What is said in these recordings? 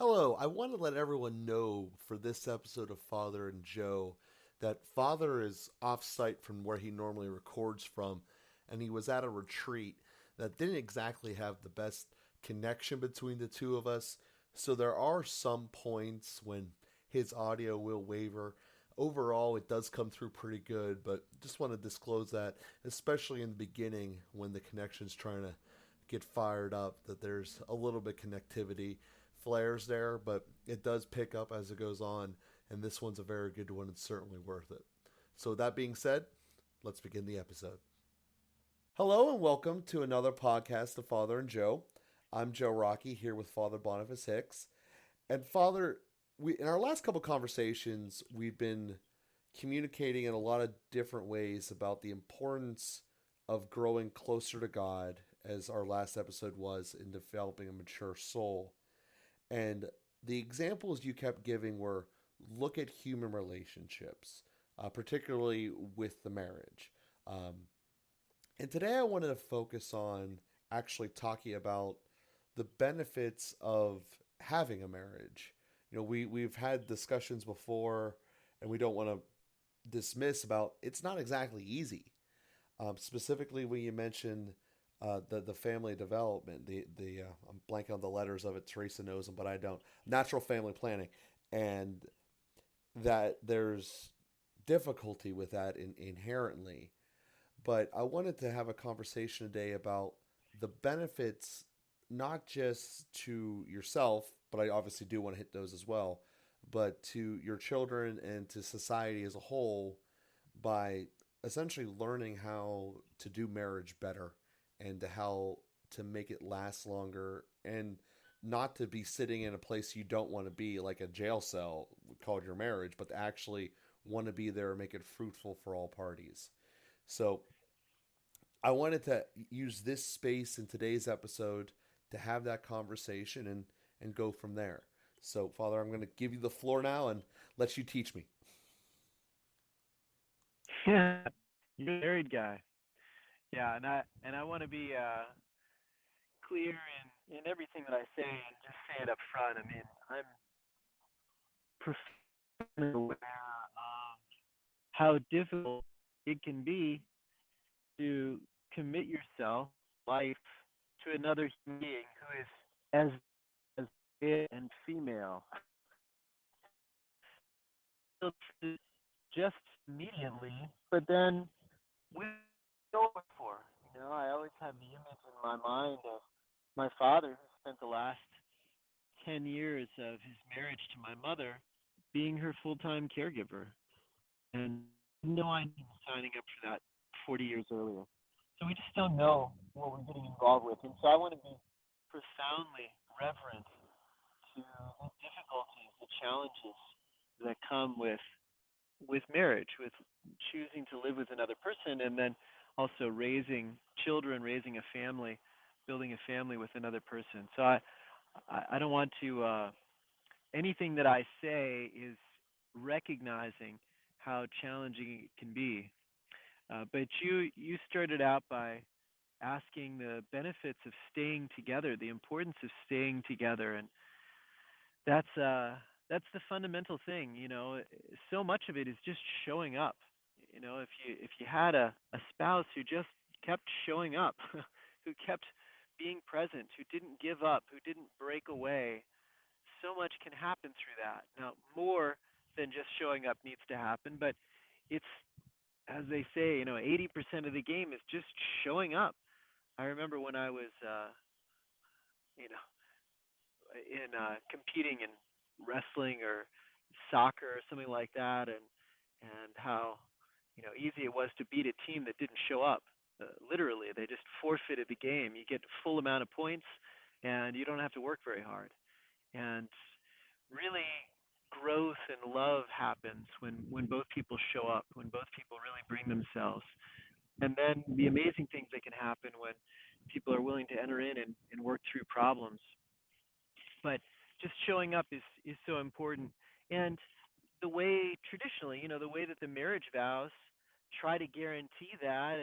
Hello, I want to let everyone know for this episode of Father and Joe that Father is off site from where he normally records from, and he was at a retreat that didn't exactly have the best connection between the two of us. So there are some points when his audio will waver. Overall, it does come through pretty good, but just want to disclose that, especially in the beginning when the connection's trying to get fired up, that there's a little bit connectivity flares there, but it does pick up as it goes on, and this one's a very good one. It's certainly worth it. So, that being said, let's begin the episode. Hello, and welcome to another podcast of Father and Joe. I'm Joe Rocky here with Father Boniface Hicks. And, Father, in our last couple conversations, we've been communicating in a lot of different ways about the importance of growing closer to God, as our last episode was in developing a mature soul. And the examples you kept giving were look at human relationships, particularly with the marriage. Um, and today I wanted to focus on actually talking about the benefits of having a marriage. We've had discussions before, and we don't want to dismiss about it's not exactly easy. Specifically, when you mentioned the family development, the I'm blanking on the letters of it. Teresa knows them, but I don't. Natural family planning, and that there's difficulty with that inherently. But I wanted to have a conversation today about the benefits, not just to yourself, but I obviously do want to hit those as well, but to your children and to society as a whole by essentially learning how to do marriage better and to how to make it last longer and not to be sitting in a place you don't want to be, like a jail cell called your marriage, but to actually want to be there and make it fruitful for all parties. So I wanted to use this space in today's episode to have that conversation and go from there. So, Father, I'm going to give you the floor now and let you teach me. Yeah, you're a married guy. Yeah, and I want to be clear in everything that I say and just say it up front. I mean, I'm profoundly aware of how difficult it can be to commit yourself, life, to another human being who is as male and female. Just immediately, but then we go for. I always have the image in my mind of my father who spent the last 10 years of his marriage to my mother being her full-time caregiver. And no idea signing up for that 40 years earlier. So we just don't know what we're getting involved with. And so I want to be profoundly reverent to the difficulties, the challenges that come with marriage, with choosing to live with another person, and then also raising children, raising a family, building a family with another person. So I don't want to. Anything that I say is recognizing how challenging it can be. But you started out by asking the benefits of staying together, the importance of staying together, and that's uh that's the fundamental thing. So much of it is just showing up. If you had a spouse who just kept showing up, who kept being present, who didn't give up, who didn't break away, so much can happen through that. Now, more than just showing up needs to happen, but it's, as they say, 80% of the game is just showing up. I remember when I was, you know, in competing in wrestling or soccer or something like that, and how easy it was to beat a team that didn't show up. Literally, they just forfeited the game. You get full amount of points, and you don't have to work very hard. And really, growth and love happens when both people show up, when both people really bring themselves. And then the amazing things that can happen when people are willing to enter in and work through problems. But just showing up is so important. And the way traditionally, the way that the marriage vows try to guarantee that,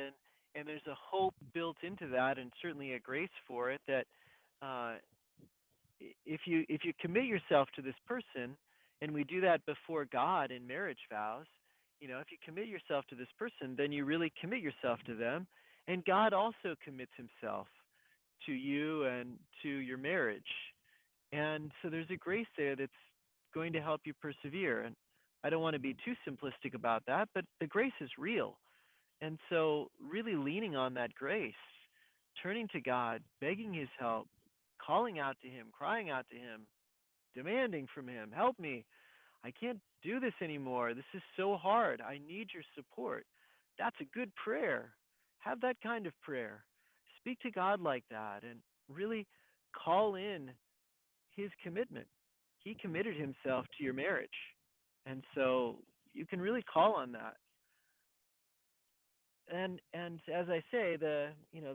and there's a hope built into that, and certainly a grace for it, that uh, if you commit yourself to this person, and we do that before God in marriage vows, if you commit yourself to this person, then you really commit yourself to them, and God also commits himself to you and to your marriage. And so there's a grace there that's going to help you persevere. And I don't want to be too simplistic about that, but the grace is real. And so, really leaning on that grace, turning to God, begging his help, calling out to him, crying out to him, demanding from him, help me. I can't do this anymore. This is so hard. I need your support. That's a good prayer. Have that kind of prayer. Speak to God like that and really call in his commitment. He committed himself to your marriage. And so you can really call on that. And as I say, the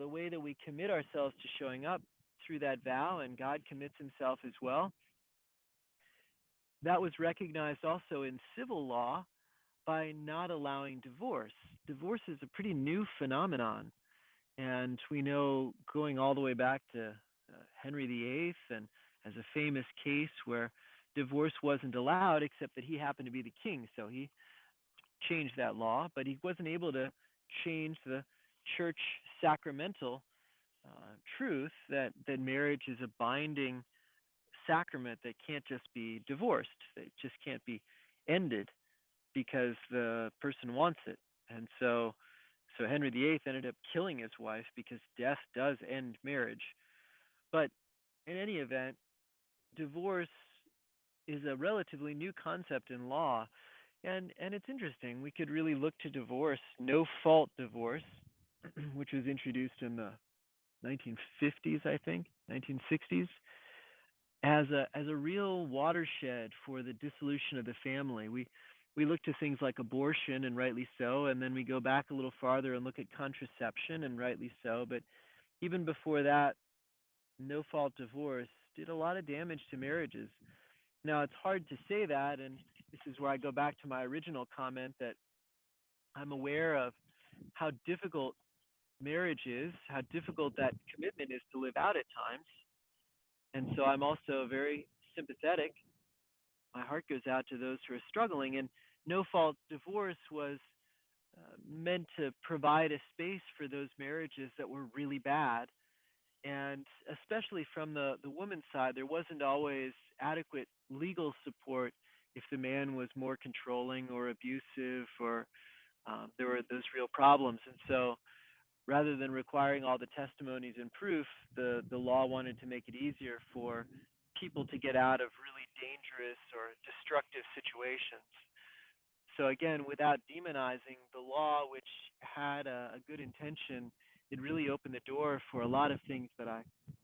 way that we commit ourselves to showing up through that vow, and God commits himself as well, that was recognized also in civil law by not allowing divorce. Divorce is a pretty new phenomenon, and we know going all the way back to Henry VIII, and as a famous case where divorce wasn't allowed except that he happened to be the king, so he changed that law, but he wasn't able to change the church sacramental truth that marriage is a binding sacrament that can't just be divorced, that just can't be ended because the person wants it. And so Henry VIII ended up killing his wife because death does end marriage. But in any event, divorce is a relatively new concept in law. And it's interesting. We could really look to divorce, no fault divorce, which was introduced in the 1950s, I think, 1960s, as a real watershed for the dissolution of the family. We look to things like abortion, and rightly so, and then we go back a little farther and look at contraception, and rightly so. But even before that, no fault divorce did a lot of damage to marriages. Now, it's hard to say that, and this is where I go back to my original comment that I'm aware of how difficult marriage is, how difficult that commitment is to live out at times. And so I'm also very sympathetic. My heart goes out to those who are struggling. And no fault divorce was meant to provide a space for those marriages that were really bad. And especially from the woman's side, there wasn't always adequate legal support if the man was more controlling or abusive, or there were those real problems. And so rather than requiring all the testimonies and proof, the law wanted to make it easier for people to get out of really dangerous or destructive situations. So again, without demonizing the law, which had a good intention, it really opened the door for a lot of things that I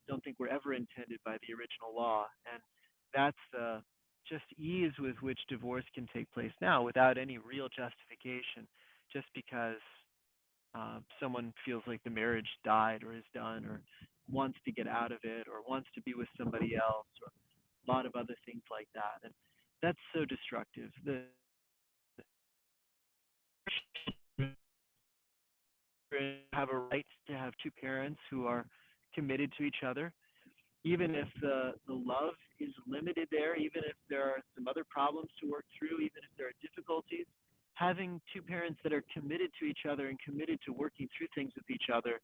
don't think were ever intended by the original law. And that's the just ease with which divorce can take place now without any real justification, just because someone feels like the marriage died or is done, or wants to get out of it, or wants to be with somebody else, or a lot of other things like that. And that's so destructive. The children have a right to have two parents who are committed to each other, even if the love is limited there, even if there are some other problems to work through, even if there are difficulties. Having two parents that are committed to each other and committed to working through things with each other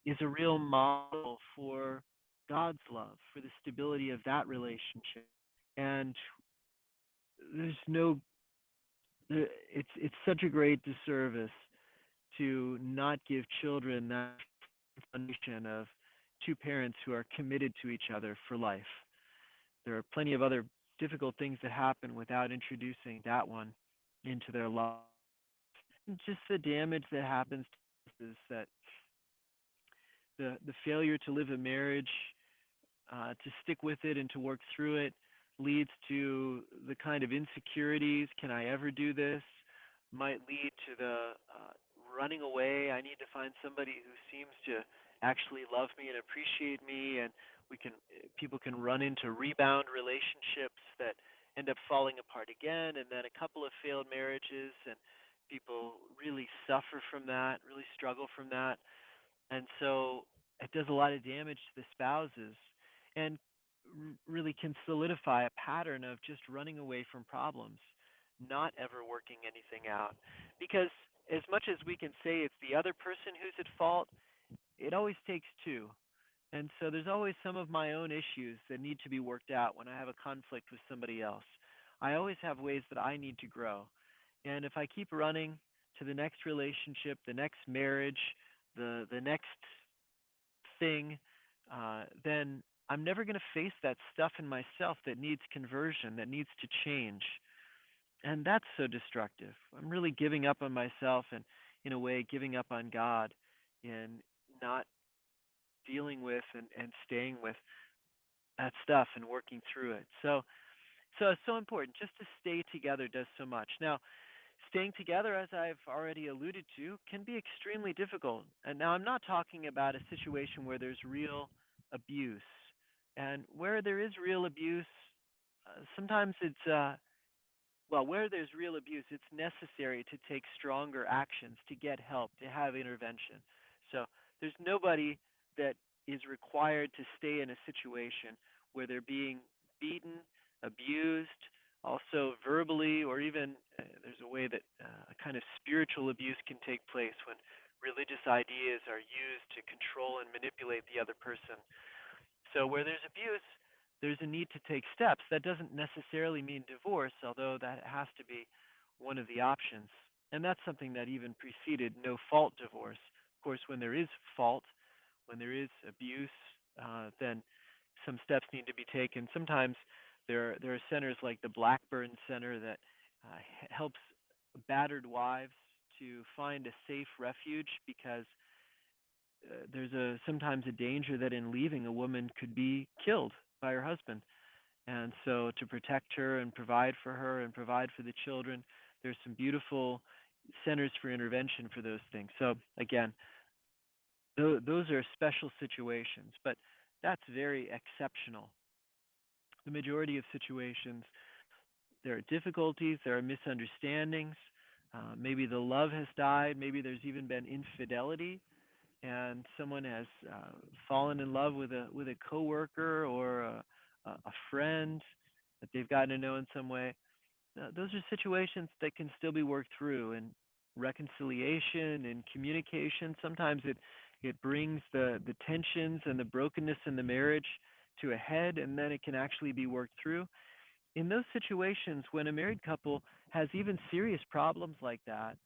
is a real model for God's love, for the stability of that relationship. And there's no, it's such a great disservice to not give children that foundation of two parents who are committed to each other for life. There are plenty of other difficult things that happen without introducing that one into their life. And just the damage that happens is that the failure to live a marriage, to stick with it and to work through it, leads to the kind of insecurities. Can I ever do this? Might lead to the running away. I need to find somebody who seems to actually love me and appreciate me, and people can run into rebound relationships that end up falling apart again, and then a couple of failed marriages, and people really suffer from that, really struggle from that. And so it does a lot of damage to the spouses. And really can solidify a pattern of just running away from problems, not ever working anything out. Because as much as we can say it's the other person who's at fault, it always takes two. And so there's always some of my own issues that need to be worked out when I have a conflict with somebody else. I always have ways that I need to grow. And if I keep running to the next relationship, the next marriage, the next thing, then I'm never going to face that stuff in myself that needs conversion, that needs to change. And that's so destructive. I'm really giving up on myself and, in a way, giving up on God in not dealing with and staying with that stuff and working through it. So it's so important. Just to stay together does so much. Now, staying together, as I've already alluded to, can be extremely difficult. And now I'm not talking about a situation where there's real abuse. And where there is real abuse, sometimes it's well, where there's real abuse, it's necessary to take stronger actions, to get help, to have intervention. So there's nobody that is required to stay in a situation where they're being beaten, abused, also verbally, or even there's a way that a kind of spiritual abuse can take place when religious ideas are used to control and manipulate the other person. So where there's abuse, there's a need to take steps. That doesn't necessarily mean divorce, although that has to be one of the options. And that's something that even preceded no fault divorce. Of course, when there is fault, when there is abuse, then some steps need to be taken. Sometimes there are centers like the Blackburn Center that helps battered wives to find a safe refuge because there's sometimes a danger that in leaving a woman could be killed by her husband. And so to protect her and provide for her and provide for the children, there's some beautiful centers for intervention for those things. So again, those are special situations, but that's very exceptional. The majority of situations, there are difficulties, there are misunderstandings, maybe the love has died, maybe there's even been infidelity, and someone has fallen in love with a coworker or a friend that they've gotten to know in some way. Those are situations that can still be worked through, and reconciliation and communication. Sometimes it brings the tensions and the brokenness in the marriage to a head, and then it can actually be worked through. In those situations, when a married couple has even serious problems like that,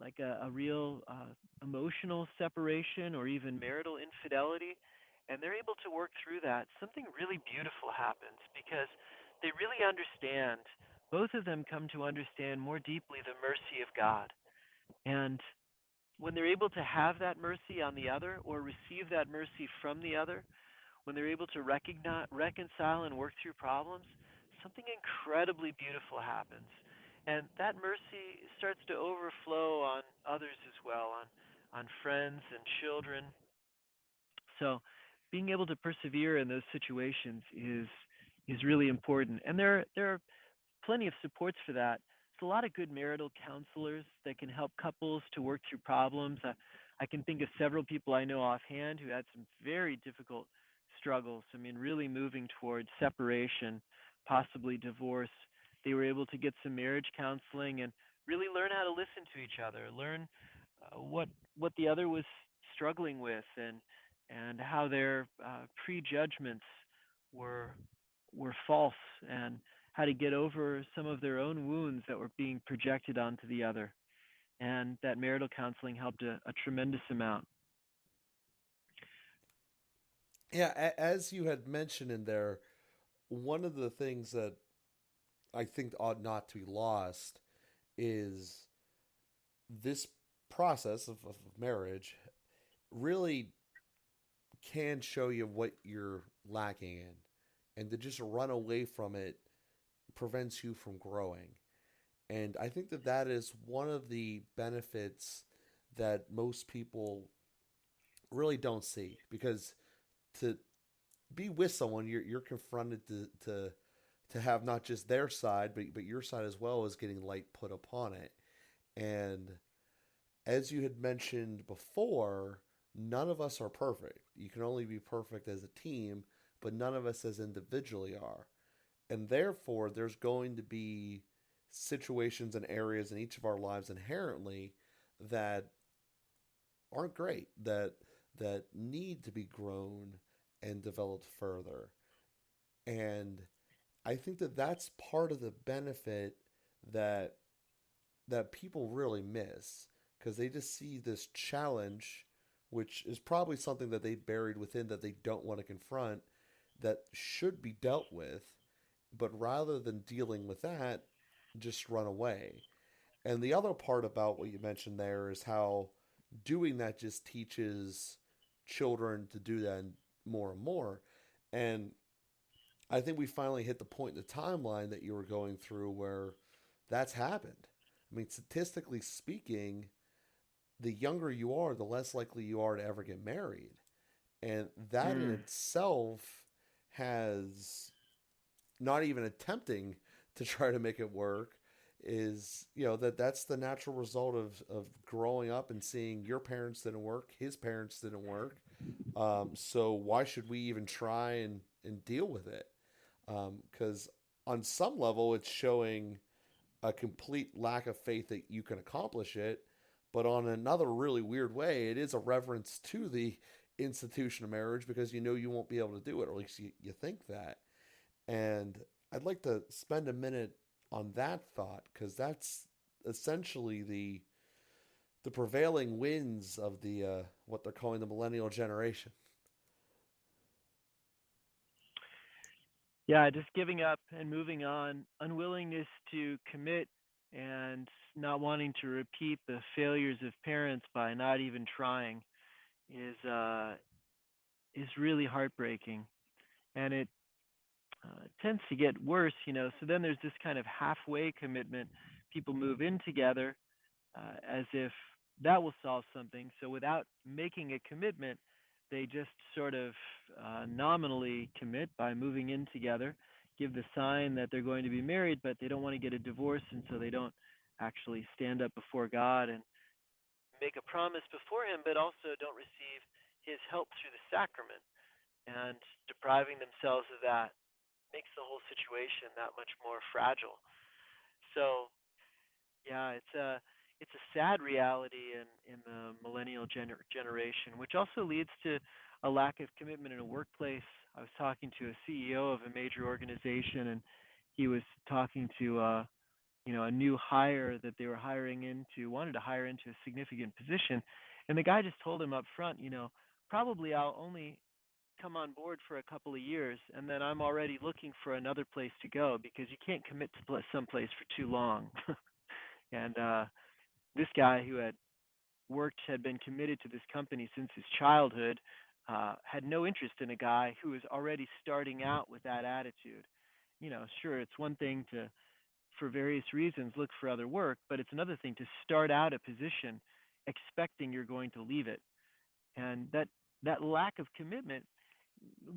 like a real emotional separation or even marital infidelity, and they're able to work through that, something really beautiful happens because they really understand, both of them come to understand more deeply the mercy of God. And when they're able to have that mercy on the other or receive that mercy from the other, when they're able to recognize, reconcile, and work through problems, something incredibly beautiful happens. And that mercy starts to overflow on others as well, on friends and children. So being able to persevere in those situations is really important. And there are plenty of supports for that. There's a lot of good marital counselors that can help couples to work through problems. I can think of several people I know offhand who had some very difficult struggles. I mean, really moving towards separation, possibly divorce. They were able to get some marriage counseling and really learn how to listen to each other, learn what the other was struggling with, and how their prejudgments were were false, and how to get over some of their own wounds that were being projected onto the other. And that marital counseling helped a tremendous amount. Yeah, as you had mentioned in there, one of the things that I think ought not to be lost is this process of marriage really can show you what you're lacking in. And to just run away from it prevents you from growing. And I think that that is one of the benefits that most people really don't see, because to be with someone, you're confronted to have not just their side, but your side as well as getting light put upon it. And as you had mentioned before, none of us are perfect. You can only be perfect as a team but none of us as individually are. And therefore, there's going to be situations and areas in each of our lives inherently that aren't great, that need to be grown and developed further. And I think that that's part of the benefit that people really miss, because they just see this challenge, which is probably something that they buried within that they don't want to confront, that should be dealt with, but rather than dealing with that, just run away. And the other part about what you mentioned there is how doing that just teaches children to do that more and more. And I think we finally hit the point in the timeline that you were going through where that's happened. I mean, statistically speaking, the younger you are, the less likely you are to ever get married. And that in Mm. itself has, not even attempting to try to make it work, is, that's the natural result of growing up and seeing your parents didn't work, his parents didn't work. So why should we even try and deal with it? Because on some level, it's showing a complete lack of faith that you can accomplish it. But on another really weird way, it is a reverence to the institution of marriage, because you know you won't be able to do it, or at least you think that. And I'd like to spend a minute on that thought, because that's essentially the prevailing winds of the what they're calling the millennial generation. Yeah, just giving up and moving on, unwillingness to commit, and not wanting to repeat the failures of parents by not even trying is really heartbreaking, and it tends to get worse. So then there's this kind of halfway commitment. People move in together as if that will solve something. So without making a commitment, they just sort of nominally commit by moving in together, give the sign that they're going to be married, but they don't want to get a divorce, and so they don't actually stand up before God and make a promise before Him, but also don't receive His help through the sacrament. And depriving themselves of that makes the whole situation that much more fragile. So yeah, it's a sad reality in the millennial generation, which also leads to a lack of commitment in a workplace. I was talking to a CEO of a major organization, and he was talking to a new hire that they were hiring into, wanted to hire into a significant position, and the guy just told him up front, probably I'll only come on board for a couple of years, and then I'm already looking for another place to go because you can't commit to someplace for too long. And this guy who had been committed to this company since his childhood, had no interest in a guy who was already starting out with that attitude. Sure, it's one thing to, for various reasons, look for other work, but it's another thing to start out a position expecting you're going to leave it. And that lack of commitment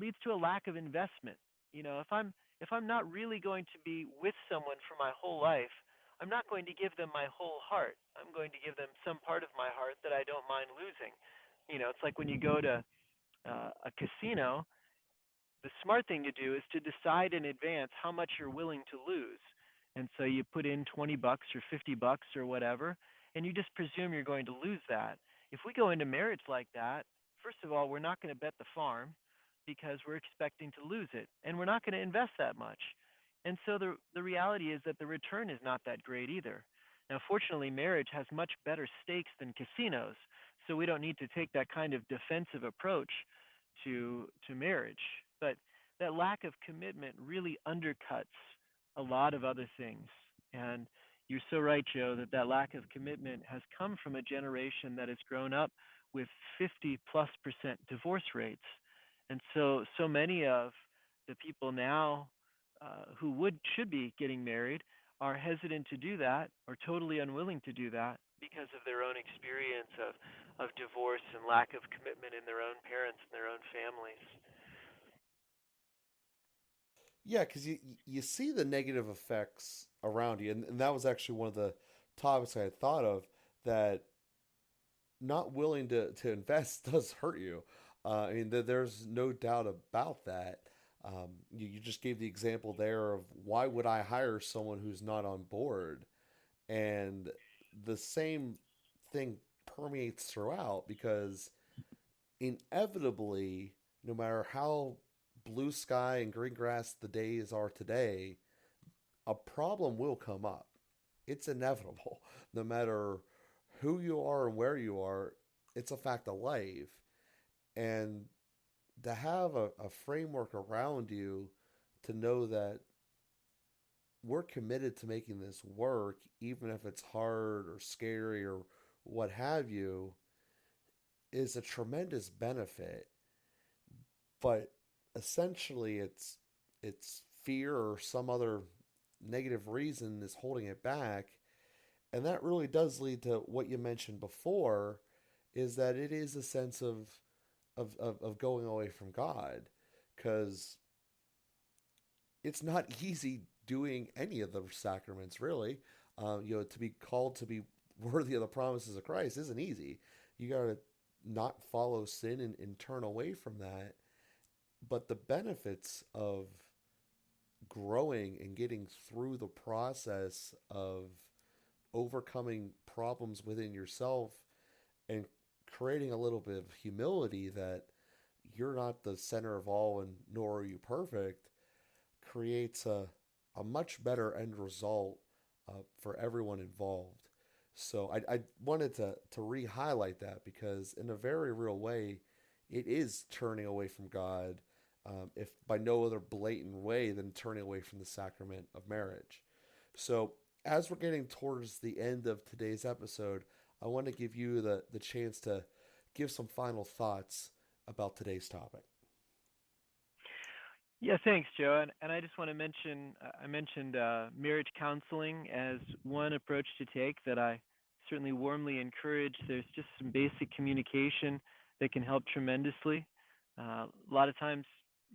leads to a lack of investment. If I'm not really going to be with someone for my whole life, I'm not going to give them my whole heart. I'm going to give them some part of my heart that I don't mind losing. It's like when you go to a casino, the smart thing to do is to decide in advance how much you're willing to lose. And so you put in 20 bucks or 50 bucks or whatever, and you just presume you're going to lose that. If we go into marriage like that, first of all, we're not going to bet the farm because we're expecting to lose it, and we're not going to invest that much. And so the reality is that the return is not that great either. Now, fortunately, marriage has much better stakes than casinos, so we don't need to take that kind of defensive approach to marriage. But that lack of commitment really undercuts a lot of other things. And you're so right, Joe, that lack of commitment has come from a generation that has grown up with 50+% divorce rates. And so many of the people now who should be getting married are hesitant to do that, or totally unwilling to do that because of their own experience of divorce and lack of commitment in their own parents and their own families. Yeah, because you see the negative effects around you, and that was actually one of the topics I had thought of, that not willing to invest does hurt you. I mean, there's no doubt about that. You just gave the example there of why would I hire someone who's not on board? And the same thing permeates throughout because inevitably, no matter how blue sky and green grass the days are today, a problem will come up. It's inevitable. No matter who you are and where you are, it's a fact of life. And to have a framework around you to know that we're committed to making this work, even if it's hard or scary or what have you, is a tremendous benefit. But essentially, it's fear or some other negative reason is holding it back, and that really does lead to what you mentioned before, is that it is a sense of going away from God, because it's not easy doing any of the sacraments, really. To be called to be worthy of the promises of Christ isn't easy. You got to not follow sin and turn away from that. But the benefits of growing and getting through the process of overcoming problems within yourself and creating a little bit of humility that you're not the center of all and nor are you perfect creates a much better end result for everyone involved. So I wanted to re-highlight that because in a very real way, it is turning away from God, if by no other blatant way than turning away from the sacrament of marriage. So as we're getting towards the end of today's episode, I want to give you the chance to give some final thoughts about today's topic. Yeah, thanks, Joe. And I just want to mention I mentioned marriage counseling as one approach to take that I certainly warmly encourage. There's just some basic communication that can help tremendously. A lot of times,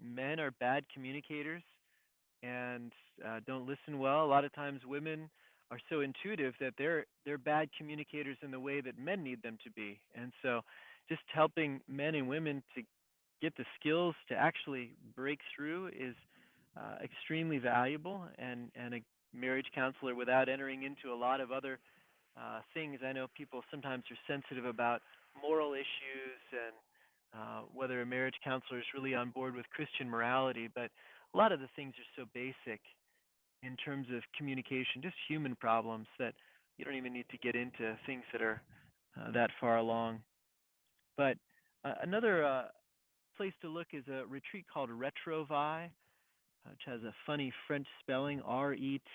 men are bad communicators and don't listen well. A lot of times, women are so intuitive that they're bad communicators in the way that men need them to be. And so, just helping men and women to get the skills to actually break through is extremely valuable. And a marriage counselor, without entering into a lot of other things, I know people sometimes are sensitive about moral issues and whether a marriage counselor is really on board with Christian morality, but a lot of the things are so basic in terms of communication, just human problems that you don't even need to get into things that are that far along. But another place to look is a retreat called Retrouvaille, which has a funny French spelling, Retrouvaille.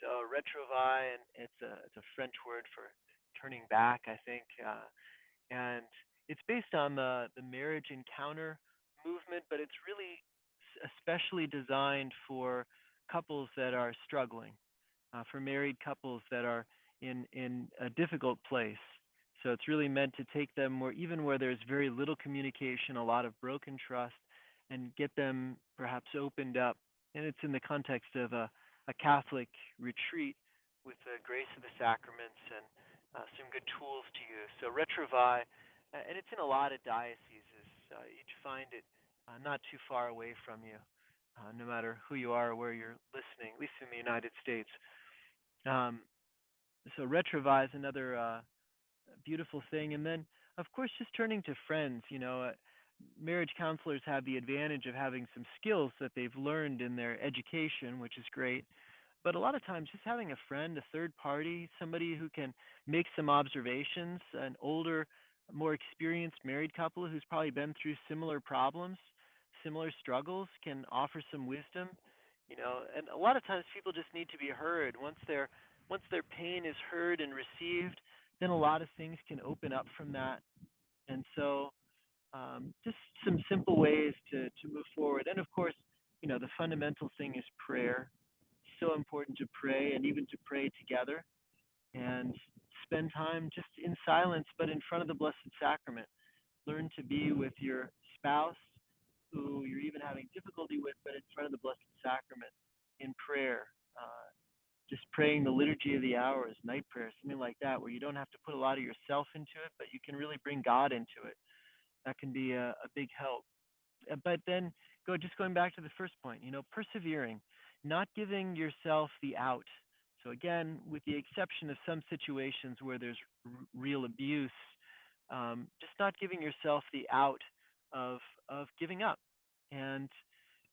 So Retrouvaille, and it's a French word for turning back, I think. And it's based on the marriage encounter movement, but it's really especially designed for couples that are struggling, for married couples that are in a difficult place. So it's really meant to take them where even where there's very little communication, a lot of broken trust, and get them perhaps opened up. And it's in the context of a Catholic retreat with the grace of the sacraments and some good tools to use. So Retrouvaille, and it's in a lot of dioceses. You'd find it not too far away from you, no matter who you are or where you're listening, at least in the United States. Um, so Retrouvaille is another beautiful thing. And then, of course, just turning to friends. Marriage counselors have the advantage of having some skills that they've learned in their education, which is great. But a lot of times, just having a friend, a third party, somebody who can make some observations, an older, more experienced married couple who's probably been through similar problems, similar struggles, can offer some wisdom. And a lot of times people just need to be heard. Once their pain is heard and received, then a lot of things can open up from that. And so, just some simple ways to move forward. And of course, the fundamental thing is prayer. So important to pray and even to pray together and spend time just in silence, but in front of the Blessed Sacrament. Learn to be with your spouse who you're even having difficulty with, but in front of the Blessed Sacrament in prayer. just praying the liturgy of the hours, night prayer, something like that, where you don't have to put a lot of yourself into it, but you can really bring God into it. That can be a big help. But then going back to the first point, persevering, not giving yourself the out. So again, with the exception of some situations where there's real abuse, just not giving yourself the out of giving up and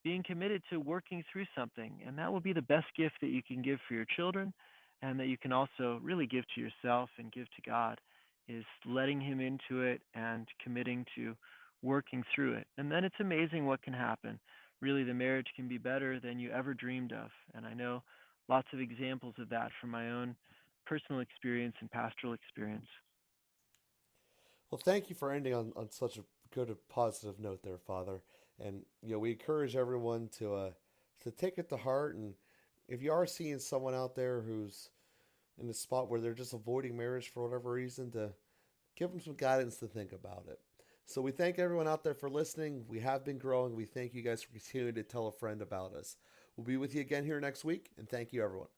being committed to working through something. And that will be the best gift that you can give for your children, and that you can also really give to yourself and give to God, is letting him into it and committing to working through it. And then it's amazing what can happen. Really, the marriage can be better than you ever dreamed of. And I know lots of examples of that from my own personal experience and pastoral experience. Well, thank you for ending on such a good, a positive note there, Father. And we encourage everyone to take it to heart. And if you are seeing someone out there who's in a spot where they're just avoiding marriage for whatever reason, to give them some guidance to think about it. So we thank everyone out there for listening. We have been growing. We thank you guys for continuing to tell a friend about us. We'll be with you again here next week, and thank you, everyone.